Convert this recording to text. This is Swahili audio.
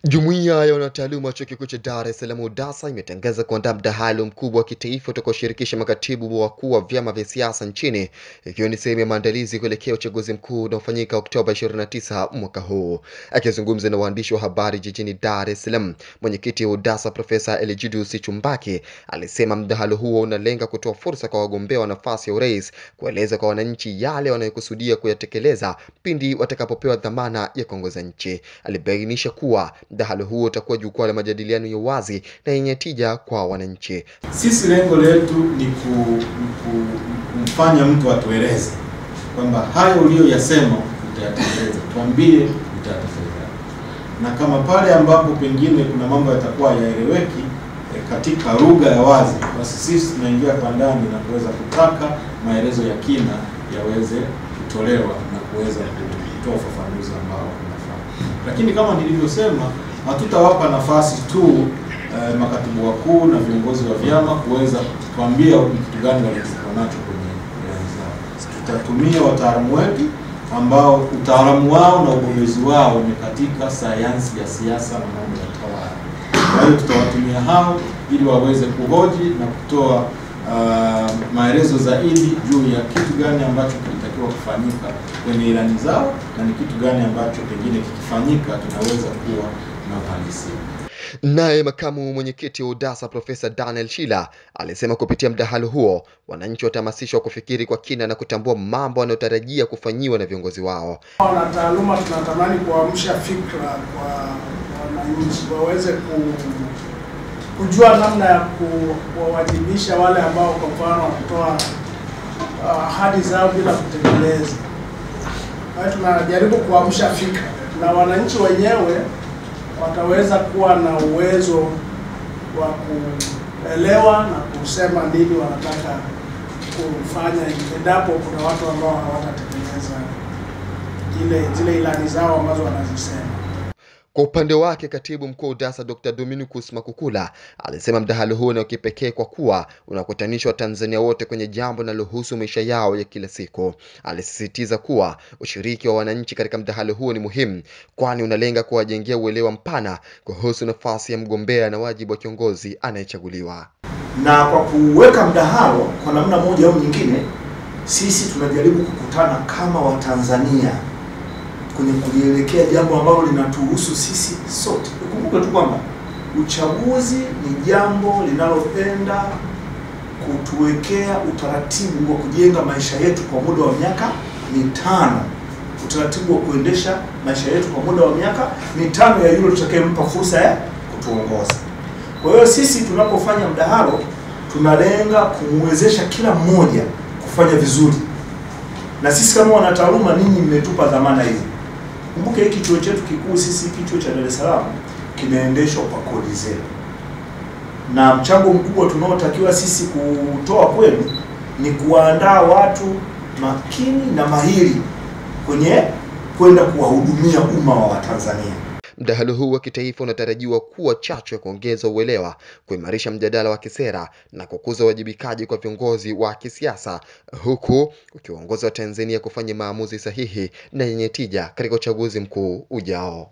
Jumuiya ya wanataaluma wa Chuo Kikuu cha Dar es Salaam UDASA imetangaza kuandaa mdahalo mkubwa wa kitaifa utakaoshirikisha makatibu wakuu wa vyama vya siasa nchini, ikiwa ni sehemu ya maandalizi kuelekea uchaguzi mkuu unaofanyika Oktoba 29 mwaka huu. Akizungumza na waandishi wa habari jijini Dar es Salaam, mwenyekiti wa UDASA Profesa Eligidus Chumbaki alisema mdahalo huo unalenga kutoa fursa kwa wagombea wa nafasi ya urais kueleza kwa wananchi yale wanayokusudia kuyatekeleza pindi watakapopewa dhamana ya kuongoza nchi. Alibainisha kuwa mdahalo huo utakuwa jukwaa la majadiliano ya wazi na yenye tija kwa wananchi. Sisi lengo letu ni kumfanya mtu atueleze kwamba hayo uliyoyasema utayatekeleza, tuambie utayatekeleza. Na kama pale ambapo pengine kuna mambo yatakuwa yaeleweki katika lugha ya wazi, basi sisi tunaingia kwa ndani na kuweza kutaka maelezo ya kina yaweze kutolewa na kuweza kutoa ufafanuzi ambao unafaa. Lakini kama nilivyosema, hatutawapa nafasi tu makatibu wakuu na viongozi wa vyama kuweza kuambia ni kitu gani walichokuwa nacho kwenye ilani zao. Tutatumia wataalamu wetu ambao utaalamu wao na ubobezi wao ni katika sayansi ya siasa na mambo ya utawala. Kwa hiyo tutawatumia hao ili waweze kuhoji na kutoa maelezo zaidi juu ya kitu gani ambacho kilitakiwa kufanyika kwenye ilani zao na ni kitu gani ambacho pengine kikifanyika tunaweza kuwa na uhalisia. Naye makamu mwenyekiti wa UDASA Profesa Daniel Shila alisema kupitia mdahalo huo wananchi watahamasishwa kufikiri kwa kina na kutambua mambo wanayotarajia kufanyiwa na viongozi wao. Wanataaluma tunatamani kuamsha fikra kwa wananchi waweze kujua namna ya kuwawajibisha wale ambao kwa mfano wanatoa ahadi zao bila kutekeleza. Kwa tunajaribu kuamsha fikra na wananchi wenyewe wataweza kuwa na uwezo wa kuelewa na kusema nini wanataka kufanya endapo kuna watu ambao hawatatekeleza zile ilani zao ambazo wanazisema. Kwa upande wake, katibu mkuu wa UDASA Dr. Dominicus Makukula alisema mdahalo huo ni wa kipekee kwa kuwa unakutanisha Watanzania wote kwenye jambo linalohusu maisha yao ya kila siku. Alisisitiza kuwa ushiriki wa wananchi katika mdahalo huo ni muhimu, kwani unalenga kuwajengea uelewa mpana kuhusu nafasi ya mgombea na wajibu wa kiongozi anayechaguliwa. Na kwa kuweka mdahalo kwa namna moja au nyingine, sisi tunajaribu kukutana kama Watanzania kwenye kulielekea jambo ambalo linatuhusu sisi sote. Ukumbuke tu kwamba uchaguzi ni jambo linalopenda kutuwekea utaratibu wa kujenga maisha yetu kwa muda wa miaka mitano. Utaratibu wa kuendesha maisha yetu kwa muda wa miaka mitano ya yule tutakayempa fursa ya kutuongoza. Kwa hiyo sisi tunapofanya mdahalo tunalenga kumwezesha kila mmoja kufanya vizuri. Na sisi kama wanataaluma, ninyi mmetupa dhamana hizi. Kumbuke hiki chuo chetu kikuu, sisi kichuo cha Dar es Salaam kinaendeshwa kwa kodi zetu. Na mchango mkubwa tunaotakiwa sisi kutoa kwenu ni kuandaa watu makini na mahiri kwenye kwenda kuwahudumia umma wa Watanzania. Mdahalo huu wa kitaifa unatarajiwa kuwa chachu ya kuongeza uelewa, kuimarisha mjadala wa kisera na kukuza uwajibikaji kwa viongozi wa kisiasa, huku ukiongoza Watanzania kufanya maamuzi sahihi na yenye tija katika uchaguzi mkuu ujao.